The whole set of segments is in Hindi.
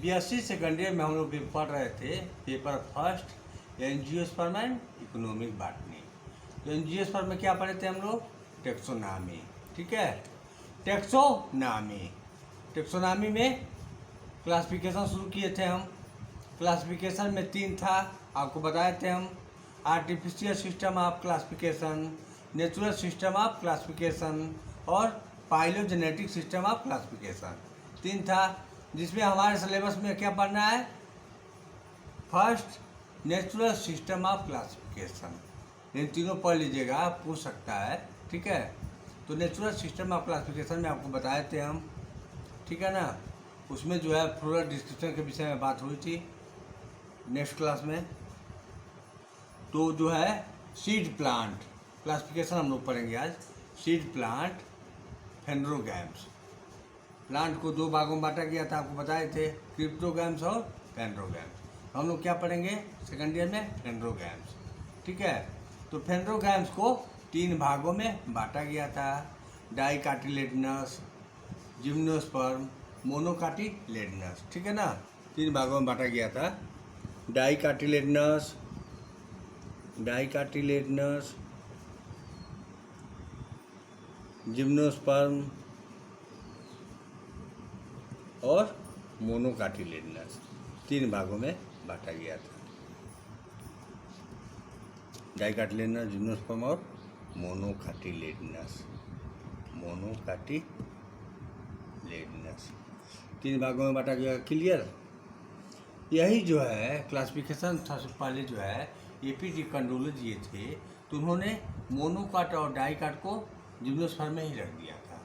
बीएससी सेकेंड ईयर में हम लोग भी पढ़ रहे थे paper first angiosperm and economic botany. तो एंजियोस्पर्म में क्या पढ़े थे हम लोग? टेक्सोनॉमी। ठीक है, टेक्सोनॉमी में क्लासिफिकेशन शुरू किए थे हम। क्लासिफिकेशन में 3 था, आपको बताए थे हम। Artificial system of classification, natural system of classification और फाइलोजेनेटिक सिस्टम ऑफ क्लासिफिकेशन 3 था, जिसमें हमारे सिलेबस में क्या पढ़ना है? First natural system of classification. इन तीनों पढ़ लीजिएगा, पूछ सकता है। ठीक है, तो नेचुरल सिस्टम ऑफ क्लासिफिकेशन में आपको बताए थे हम, ठीक है ना। उसमें जो है फ्लोरल डिस्क्रिप्शन के विषय में बात हुई थी नेक्स्ट क्लास में। तो जो है सीड प्लांट क्लासिफिकेशन हम लोग पढ़ेंगे आज। Seed plant, फेंड्रोगैम्स। प्लांट को 2 भागों में बांटा गया था, आपको बताए थे, क्रिप्टोगैम्स और फेंड्रोगैम्स। हम लोग क्या पढ़ेंगे सेकेंड ईयर में? फेंड्रोगैम्स। ठीक है, तो फेंड्रोगैम्स को 3 भागों में बांटा गया था, डाइकाटिलेडनस, जिम्नोस्पर्म, मोनोकाटिलेडनस। ठीक है ना, 3 भागों में बांटा गया था। डाइकाटिलेडनस, जिम्नोस्पर्म और मोनोकाटिलेडनस 3 भागों में बांटा गया था। डाइकाटिलेडनस, जिम्नोस्पर्म और मोनोकाटिलेडनस 3 भागों में बांटा गया। क्लियर? यही जो है क्लासिफिकेशन था। सबसे पहले जो है एपीजे कंडोले जी थे, तो उन्होंने मोनोकाट और डाइकाट को जिम्नोस्पर्म में ही रख दिया था।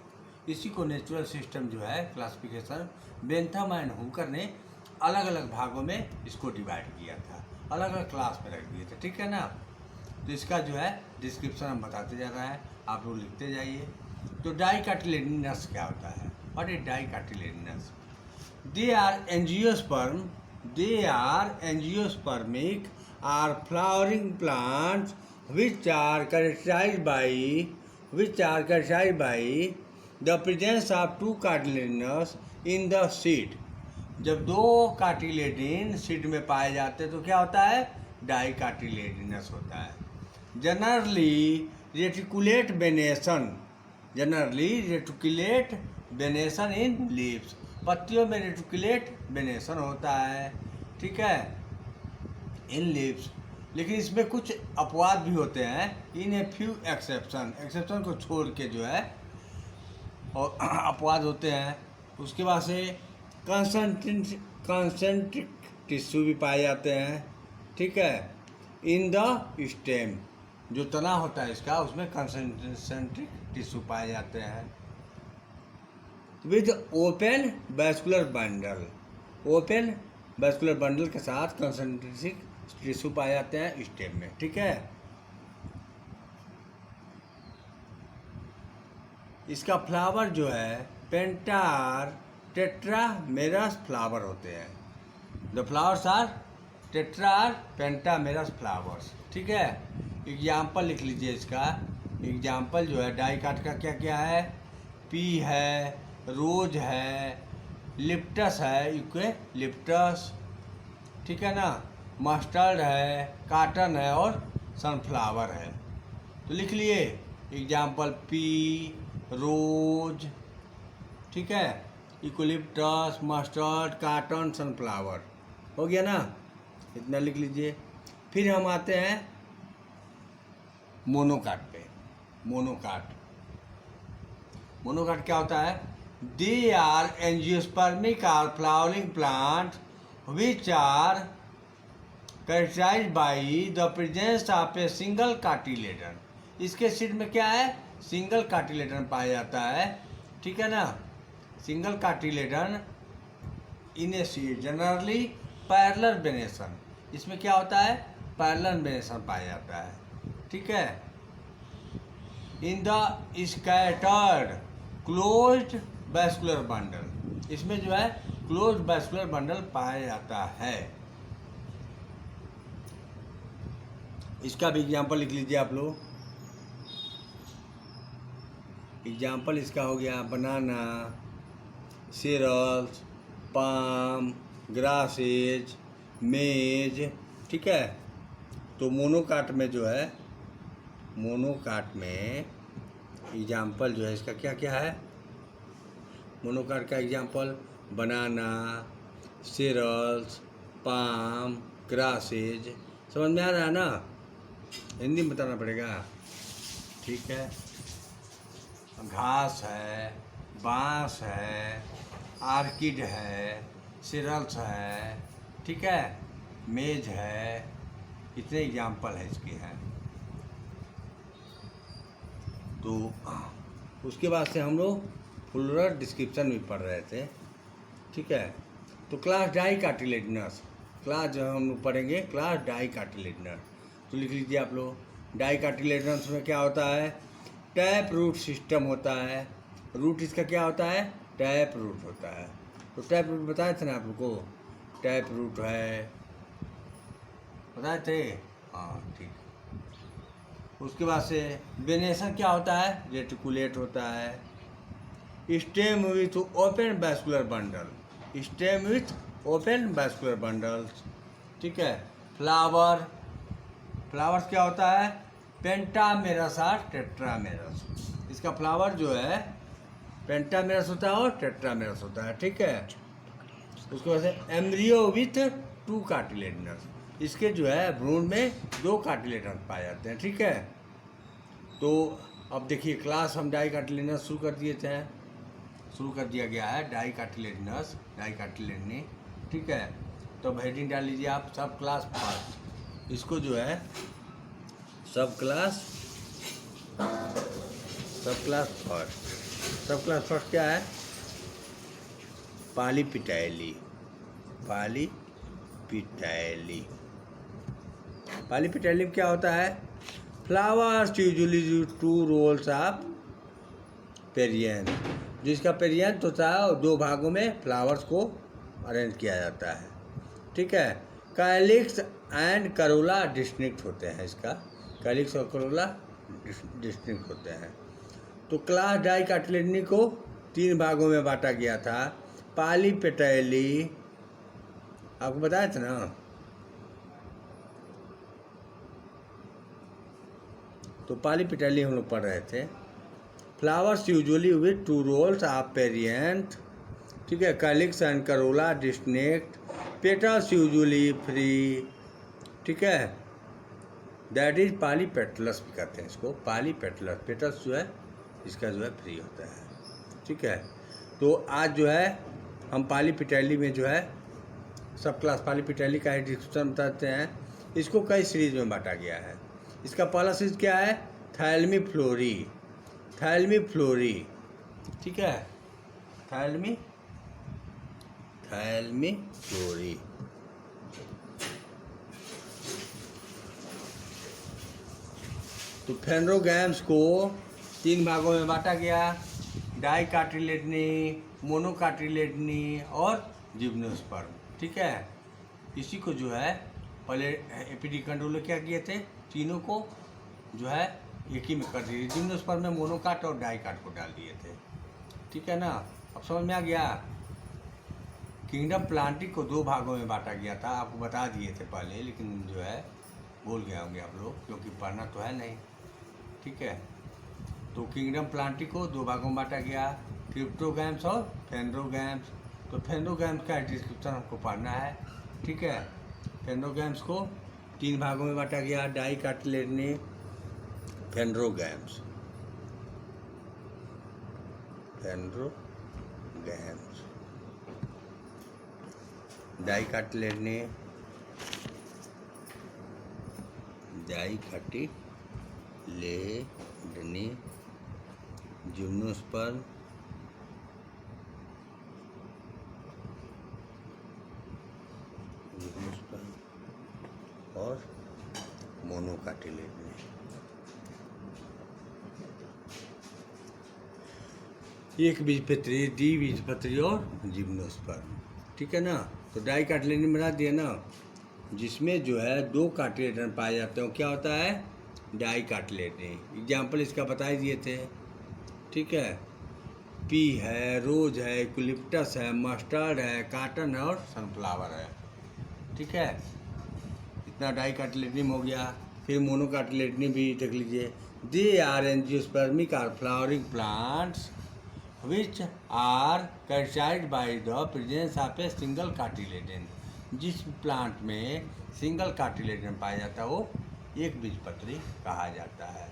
इसी को नेचुरल सिस्टम जो है क्लासिफिकेशन बेंथम एंड हुकर ने अलग अलग भागों में इसको डिवाइड किया था, अलग अलग क्लास में रख दिए थे। ठीक है ना, तो इसका जो है डिस्क्रिप्शन हम बताते जा रहा है, आप लोग लिखते जाइए। तो डाइकाटिलेडनस क्या होता है? What is dicotyledonous? They are angiospermic or flowering plants which are characterized by the presence of 2 cartilaginous in the seed। जब 2 कार्टिलेजिन सीड में पाए जाते हैं तो क्या होता है? डाइकाटिलेजिनस होता है। Generally reticulate venation in leaves. पत्तियों में रेटिकुलेट वेनेशन होता है, ठीक है, इन लीव्स। लेकिन इसमें कुछ अपवाद भी होते हैं, इन ए फ्यू एक्सेप्शन को छोड़ के जो है और अपवाद होते हैं। उसके बाद से कंसेंट्रिक टिश्यू भी पाए जाते हैं, ठीक है, इन द स्टेम। जो तना होता है इसका, उसमें कंसेंट्रिक टिश्यू पाए जाते हैं। विद ओपन वैस्कुलर बंडल के साथ कंसेंट्रिक टिश्यू पाए जाते हैं स्टेम में। ठीक है, इसका फ्लावर जो है टेट्रामेरस फ्लावर होते हैं। The flowers are pentamerous flowers. ठीक है, एग्जाम्पल लिख लीजिए इसका। एग्जाम्पल जो है डाइकाट का क्या क्या है? पी है, रोज है, लिप्टस है, यूकेलिप्टस, ठीक है ना, मस्टर्ड है, काटन है और सनफ्लावर है। तो लिख लिए एग्जाम्पल पी, रोज, ठीक है, यूकेलिप्टस, मस्टर्ड, काटन, सनफ्लावर। हो गया ना, इतना लिख लीजिए। फिर हम आते हैं मोनोकाट पे। मोनोकाट क्या होता है? दे आर एंजियोस्पर्मिक और flowering plant which are characterized by the presence of a single cotyledon. इसके सीड में क्या है? सिंगल कार्टिलेडन पाया जाता है, ठीक है ना। Single cotyledon in a seed generally parallel venation. इसमें क्या होता है? पैरेलल वेनेशन पाया जाता है, ठीक है। In the scattered closed vascular bundle, इसमें जो है क्लोज्ड वैस्कुलर बंडल पाया जाता है। इसका भी एग्जाम्पल लिख लीजिए आप लोग। एग्जाम्पल इसका हो गया बनाना, सेरल्स, पाम, ग्रासेज, मेज, ठीक है। तो मोनोकाट में जो है, मोनोकाट में एग्जाम्पल जो है इसका क्या क्या है? मोनोकाट का एग्जाम्पल बनाना, सेरल्स, पाम, ग्रासेज। समझ में आ रहा है ना? हिंदी में बताना पड़ेगा, ठीक है। घास है, बांस है, आर्किड है, सिरल्स है, ठीक है, मेज है, इतने एग्जाम्पल है इसके हैं। तो उसके बाद से हम लोग फ्लोरल डिस्क्रिप्शन भी पढ़ रहे थे, ठीक है। तो क्लास डाई कार्टिलेजिनस, क्लास जो हम लोग पढ़ेंगे क्लास डाई कार्टिलेजिनस। तो लिख लीजिए आप लोग, डाई कार्टिलेजिनस में क्या होता है? टैप रूट सिस्टम होता है। रूट इसका क्या होता है? टैप रूट होता है। तो टैप रूट बताए थे ना आप लोग को, टैप रूट है, बताए थे, हाँ ठीक। उसके बाद से वेनेशन क्या होता है? रेटिकुलेट होता है। Stem with open vascular bundle, stem with open vascular bundles, ठीक है। फ्लावर, फ्लावर्स क्या होता है? पेंटामेरस और टेट्रामेरस। इसका फ्लावर जो है पेंटामेरस होता है और टेट्रामेरस होता है, ठीक है। उसके बाद से एम्ब्रियो विथ 2 कार्टिलेजिनस, इसके जो है भ्रूण में 2 कार्टिलेजिनस पाए जाते हैं, ठीक है। तो अब देखिए क्लास हम डाई कार्टिलेजिनस शुरू कर दिए थे, शुरू कर दिया गया है डाई कार्टिलेजिनस, डाई कार्टिलेजिनी, ठीक है। तो हेडिंग डाल लीजिए आप, सब क्लास फर्स्ट। इसको जो है सब क्लास फर्स्ट, सब क्लास फर्स्ट क्या है? Polypetaly, polypetaly. पॉलीपिटाइली क्या होता है? Flowers usually 2 whorls of perianth, जिसका पेरियंथ होता है और 2 भागों में फ्लावर्स को अरेंज किया जाता है, ठीक है। कैलिक्स एंड करोला डिस्टिंक्ट होते हैं, इसका कैलिक्स और करोला डिस्टिंक्ट होते हैं। तो क्लास डाई कार्टिलेजिनी को 3 भागों में बांटा गया था। पॉलीपेटाइली आपको बताया था ना, तो पॉलीपेटाइली हम लोग पढ़ रहे थे। Flowers usually with 2 whorls of perianth, ठीक है। Calyx and corolla distinct, petals usually free, ठीक है। दैट इज पॉलीपेटलस भी कहते हैं इसको, पॉलीपेटलस। पेटल्स जो है इसका जो है फ्री होता है, ठीक है। तो आज जो है हम पॉलीपेटाइली में जो है सब क्लास पॉलीपेटाइली का डिस्क्रिप्शन बताते हैं। इसको कई सीरीज में बांटा गया है। इसका पहला सीरीज क्या है? थैलमी फ्लोरी, थैलमी फ्लोरी, ठीक है, थैलमी फ्लोरी। तो फेनरोगैम्स को 3 भागों में बांटा गया, डाई कार्टिलेजिनी, मोनोकार्टिलेजिनी और जिम्नोस्पर्म, ठीक है। इसी को जो है पहले एपिडिकंडोले क्या किए थे, तीनों को जो है एक ही में कर दिए, जिम्नोस्पर्म में मोनोकाट और डाईकाट को डाल दिए थे, ठीक है ना। अब समझ में आ गया। किंगडम प्लांटिक को 2 भागों में बांटा गया था, आपको बता दिए थे पहले, लेकिन जो है भूल गए होंगे आप लोग, क्योंकि पढ़ना तो है नहीं, ठीक है। तो किंगडम प्लांटिक को 2 भागों में बांटा गया, क्रिप्टोगैम्स और फेनरोगैम्स। तो फेनरोगैम्स का डिस्क्रिप्शन हमको पढ़ना है, ठीक है। फेनरोगैम्स को 3 भागों में बांटा गया, डाई कार्टिलेजिनी, फेनरोगैम्स, डाई कार्टिलेजिनी, जिम्नोस्पर्म, और मोनोकार्टिलेजिनी। एक बीजपत्री, द्विबीजपत्री और जिम्नोस्पर्म, ठीक है ना। तो डाई कार्टिलेजिनी बना दिया ना, जिसमें जो है 2 कार्टिलेजिन पाए जाते हैं, क्या होता है? डाई कार्टिलेजिनी। एग्जाम्पल इसका बता दिए थे, ठीक है। पी है, रोज है, यूकलिप्टस है, मस्टर्ड है, काटन है और सनफ्लावर है। ठीक है, इतना डाइकोटिलेडोनियम हो गया। फिर मोनोकोटिलेडोनियम भी देख लीजिए। They are angiospermic or flowering plants which are characterized by the presence of a single cotyledon. जिस प्लांट में सिंगल कार्टिलेडन पाया जाता है वो एक बीजपत्री कहा जाता है।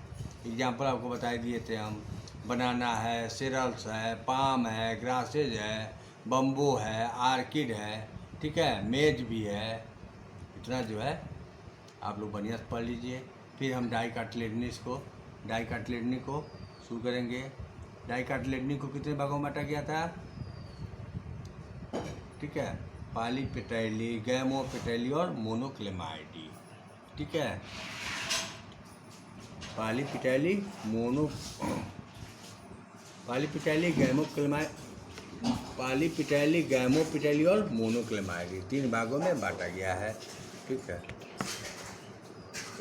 एग्जाम्पल आपको बता दिए थे हम, बनाना है, सेरल्स है, पाम है, ग्रासेज है, बम्बो है, आर्किड है, ठीक है, मेज भी है। इतना जो है आप लोग बढ़िया से पढ़ लीजिए। फिर हम डाइकोटिलेडोनियम को शुरू करेंगे। डाइकोटिलेडोनियम को कितने भागों में बांटा गया था? ठीक है, पॉलीपेटाइली, गैमोपेटाइली और मोनोक्लेमाइडी। ठीक है, पॉलीपेटाइली, गैमोपेटाइली और मोनोक्लेमाइडी 3 भागों में बांटा गया है। ठीक है,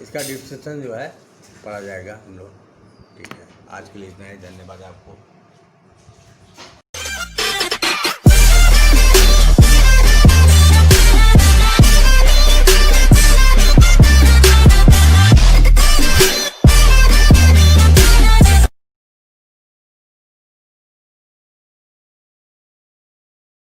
इसका डिस्क्रिप्शन जो है पढ़ा जाएगा हम लोग। ठीक है, आज के लिए इतना ही। धन्यवाद आपको।